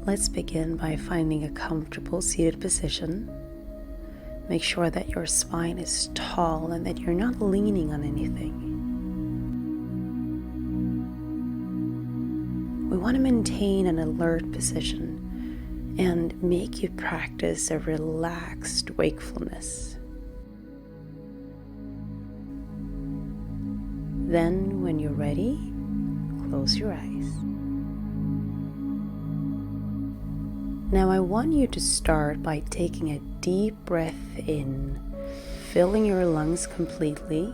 Let's begin by finding a comfortable seated position. Make sure that your spine is tall and that you're not leaning on anything. We want to maintain an alert position and make you practice a relaxed wakefulness. Then, when you're ready, close your eyes. Now I want you to start by taking a deep breath in, filling your lungs completely,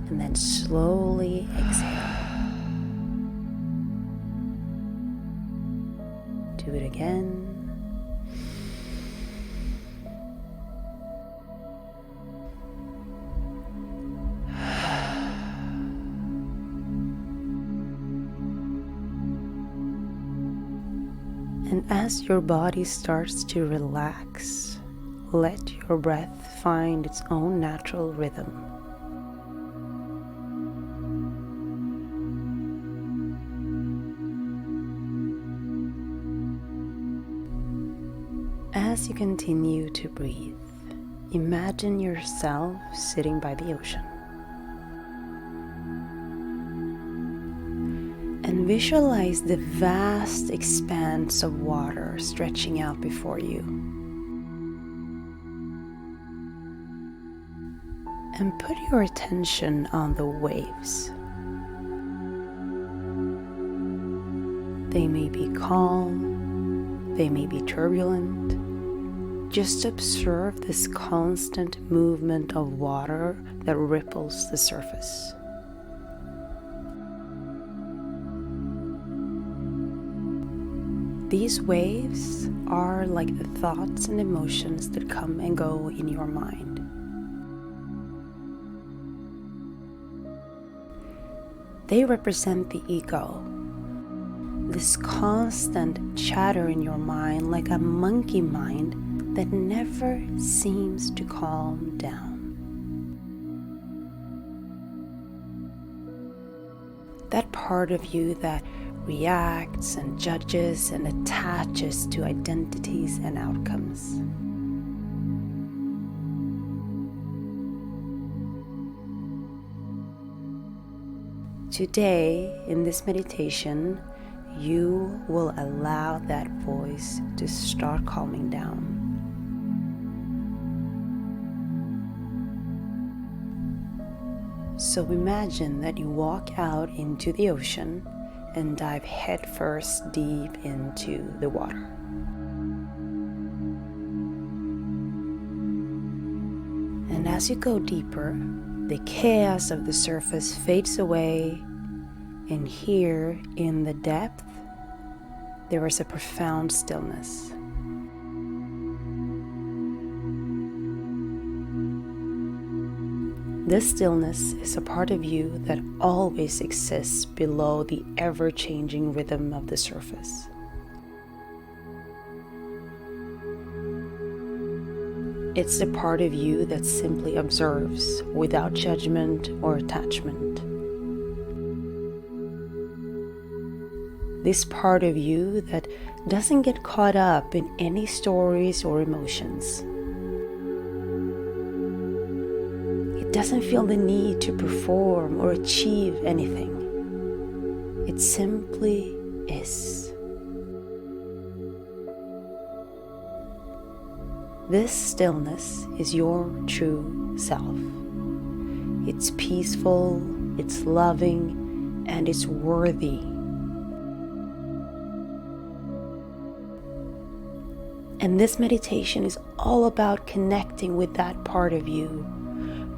and then slowly exhale. Do it again. And as your body starts to relax, let your breath find its own natural rhythm. As you continue to breathe, imagine yourself sitting by the ocean. And visualize the vast expanse of water stretching out before you. And put your attention on the waves. They may be calm, they may be turbulent. Just observe this constant movement of water that ripples the surface. These waves are like the thoughts and emotions that come and go in your mind. They represent the ego, this constant chatter in your mind like a monkey mind that never seems to calm down. That part of you that reacts and judges and attaches to identities and outcomes. Today, in this meditation, you will allow that voice to start calming down. So imagine that you walk out into the ocean and dive headfirst deep into the water. And as you go deeper, the chaos of the surface fades away, and here in the depth, there is a profound stillness. This stillness is a part of you that always exists below the ever-changing rhythm of the surface. It's the part of you that simply observes without judgment or attachment. This part of you that doesn't get caught up in any stories or emotions. It doesn't feel the need to perform or achieve anything. It simply is. This stillness is your true self. It's peaceful, it's loving, and it's worthy. And this meditation is all about connecting with that part of you,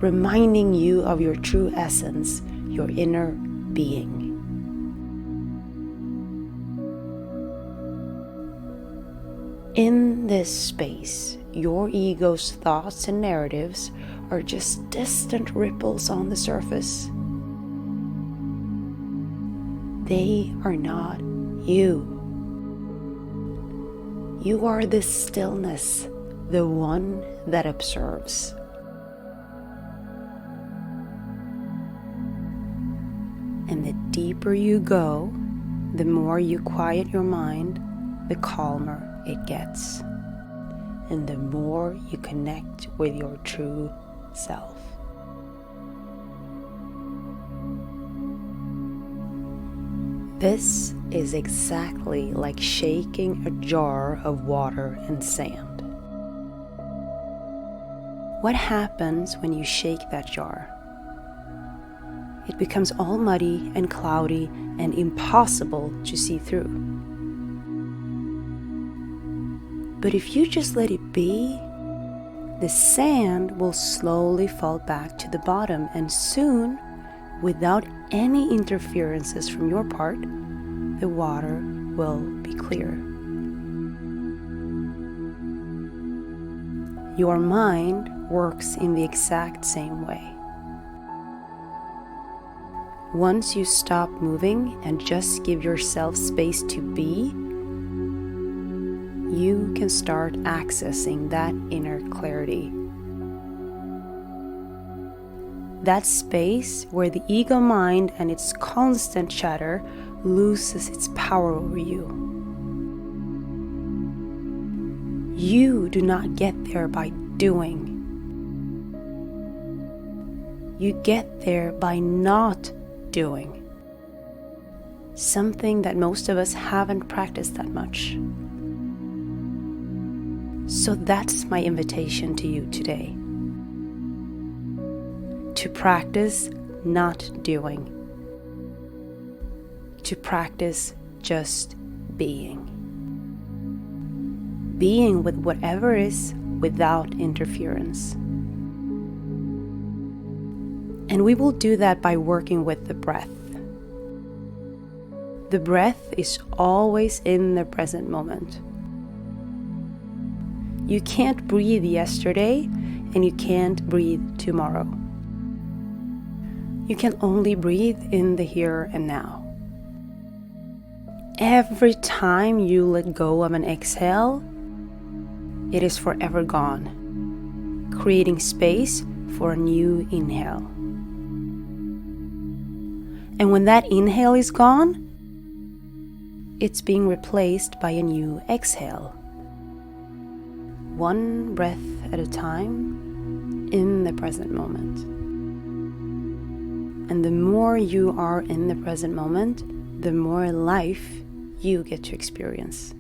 reminding you of your true essence, your inner being. In this space, your ego's thoughts and narratives are just distant ripples on the surface. They are not you. You are the stillness, the one that observes. And the deeper you go, The more you quiet your mind, the calmer it gets, and the more you connect with your true self. This is exactly like shaking a jar of water and sand. What happens when you shake that jar? It becomes all muddy and cloudy and impossible to see through. But if you just let it be, the sand will slowly fall back to the bottom, and soon, without any interferences from your part, the water will be clear. Your mind works in the exact same way. Once you stop moving and just give yourself space to be, you can start accessing that inner clarity. That space where the ego mind and its constant chatter loses its power over you. You do not get there by doing. You get there by not doing. Something that most of us haven't practiced that much. So that's my invitation to you today. To practice not doing. To practice just being. Being with whatever is without interference. And we will do that by working with the breath. The breath is always in the present moment. You can't breathe yesterday, and you can't breathe tomorrow. You can only breathe in the here and now. Every time you let go of an exhale, it is forever gone, creating space for a new inhale. And when that inhale is gone, it's being replaced by a new exhale. One breath at a time in the present moment. And the more you are in the present moment, the more life you get to experience.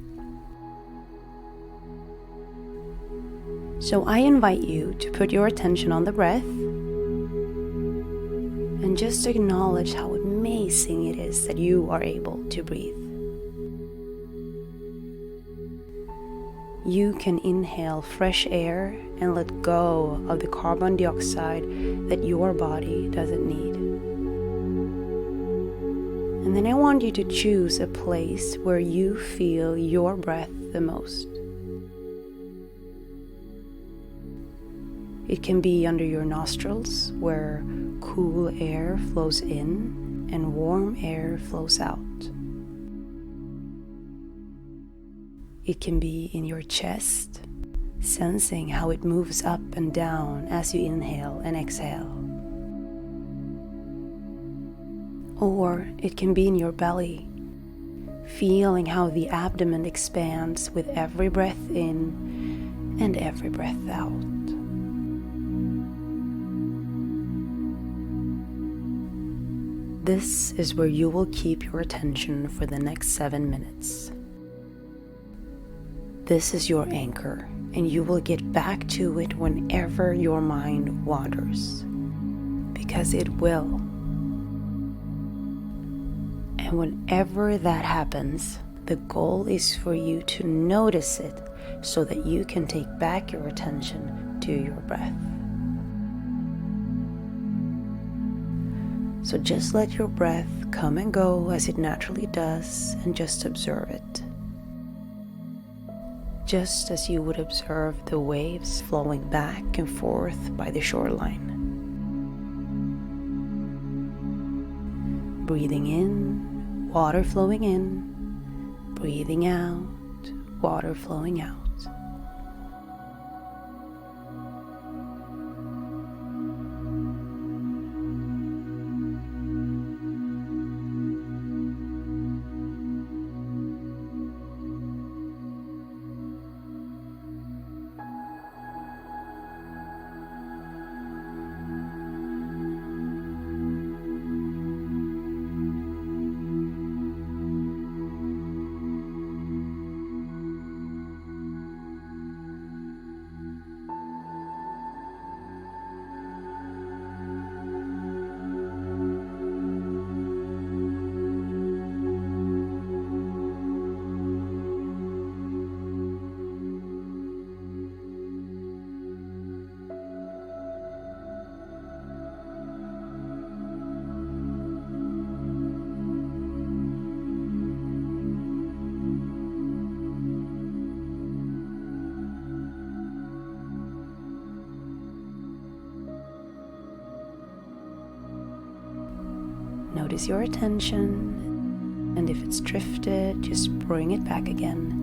So I invite you to put your attention on the breath and just acknowledge how amazing it is that you are able to breathe. You can inhale fresh air and let go of the carbon dioxide that your body doesn't need. And then I want you to choose a place where you feel your breath the most. It can be under your nostrils, where cool air flows in and warm air flows out. It can be in your chest, sensing how it moves up and down as you inhale and exhale. Or it can be in your belly, feeling how the abdomen expands with every breath in and every breath out. This is where you will keep your attention for the next 7 minutes. This is your anchor, and you will get back to it whenever your mind wanders, because it will. And whenever that happens, the goal is for you to notice it so that you can take back your attention to your breath. So just let your breath come and go as it naturally does, and just observe it. Just as you would observe the waves flowing back and forth by the shoreline. Breathing in, water flowing in. Breathing out, water flowing out. Notice your attention, and if it's drifted, just bring it back again.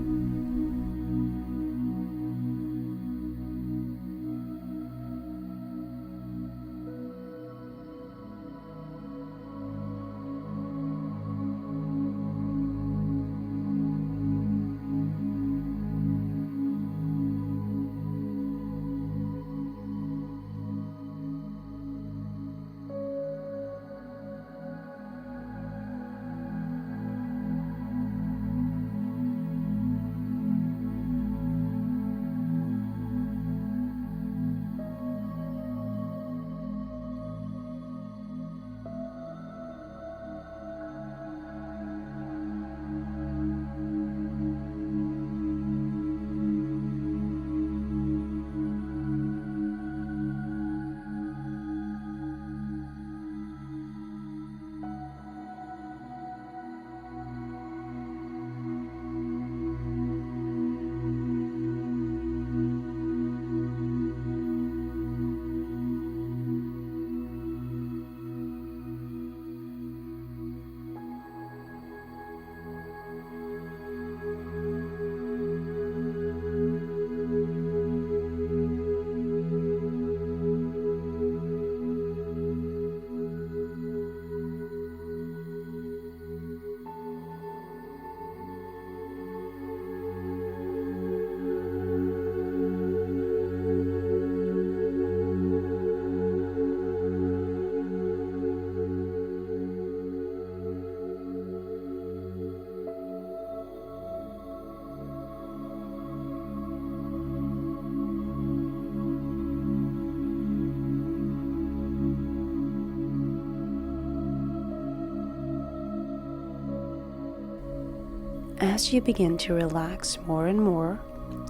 As you begin to relax more and more,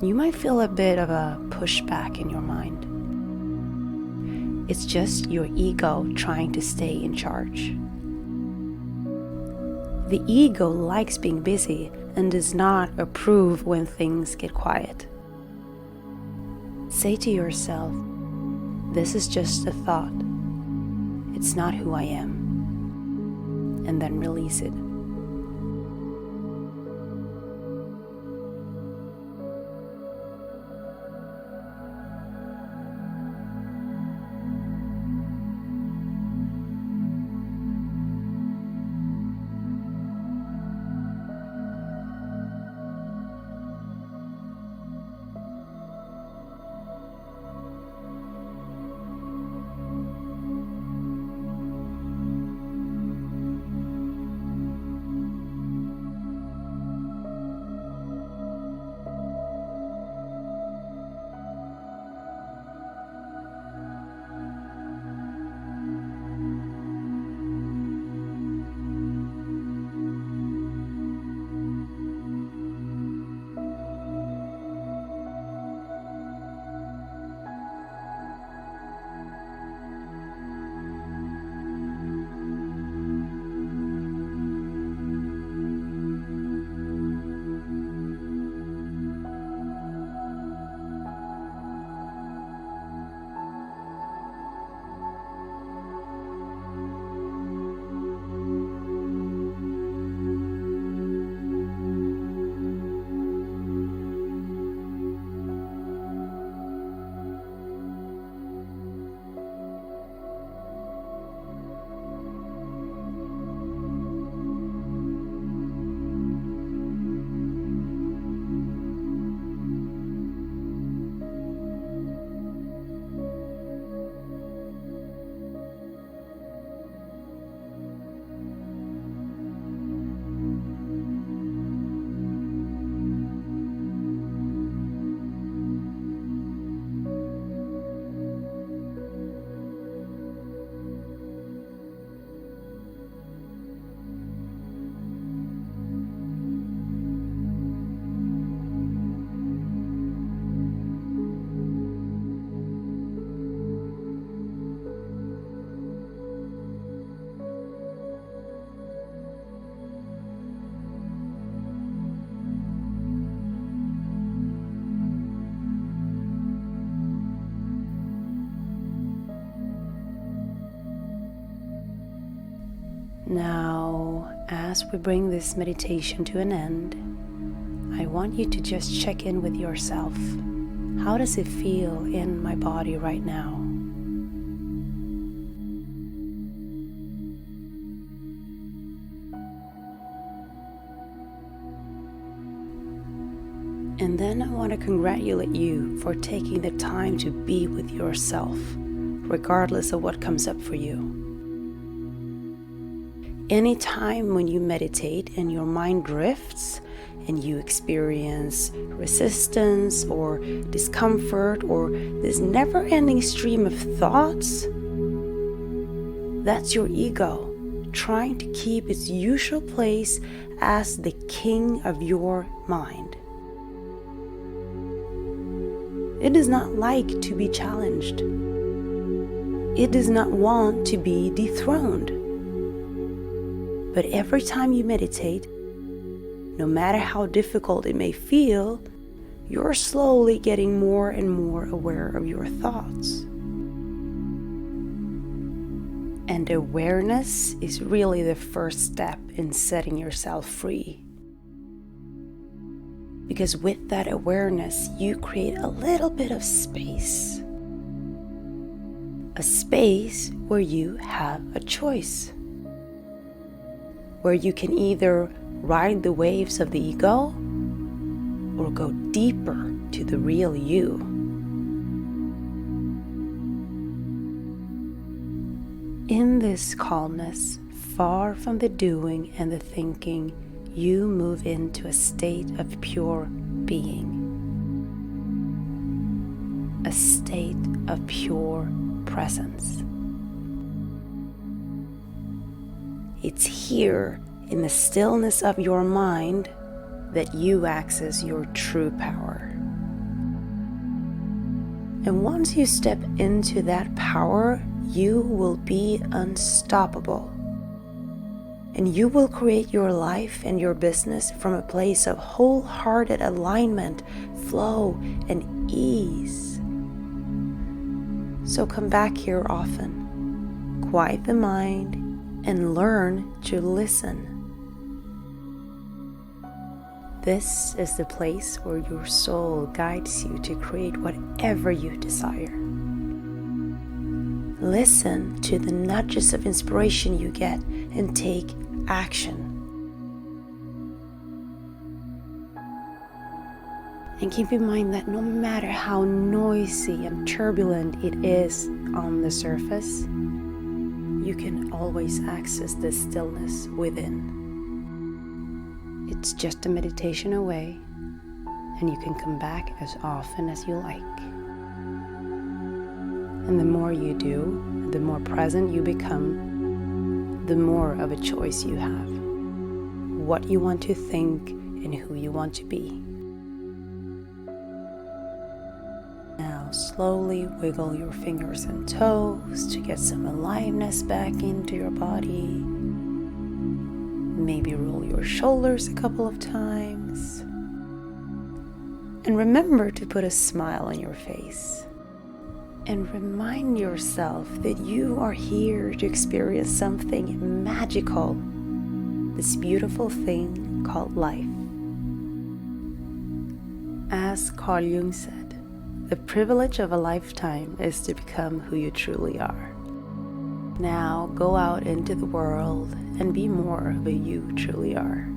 you might feel a bit of a pushback in your mind. It's just your ego trying to stay in charge. The ego likes being busy and does not approve when things get quiet. Say to yourself, "This is just a thought. It's not who I am." And then release it. Now, as we bring this meditation to an end, I want you to just check in with yourself. How does it feel in my body right now? And then I want to congratulate you for taking the time to be with yourself, regardless of what comes up for you. Anytime when you meditate and your mind drifts and you experience resistance or discomfort or this never-ending stream of thoughts, that's your ego trying to keep its usual place as the king of your mind. It does not like to be challenged. It does not want to be dethroned. But every time you meditate, no matter how difficult it may feel, you're slowly getting more and more aware of your thoughts. And awareness is really the first step in setting yourself free. Because with that awareness, you create a little bit of space. A space where you have a choice. Where you can either ride the waves of the ego or go deeper to the real you. In this calmness, far from the doing and the thinking, you move into a state of pure being. A state of pure presence. It's here in the stillness of your mind that you access your true power. And once you step into that power, you will be unstoppable. And you will create your life and your business from a place of wholehearted alignment, flow, and ease. So come back here often, quiet the mind, and learn to listen. This is the place where your soul guides you to create whatever you desire. Listen to the nudges of inspiration you get and take action. And keep in mind that no matter how noisy and turbulent it is on the surface, you can always access the stillness within. It's just a meditation away, and you can come back as often as you like. And the more you do, the more present you become, the more of a choice you have. What you want to think and who you want to be. Now slowly wiggle your fingers and toes to get some aliveness back into your body. Maybe roll your shoulders a couple of times. And remember to put a smile on your face. And remind yourself that you are here to experience something magical, this beautiful thing called life. As Carl Jung said, the privilege of a lifetime is to become who you truly are. Now go out into the world and be more of who you truly are.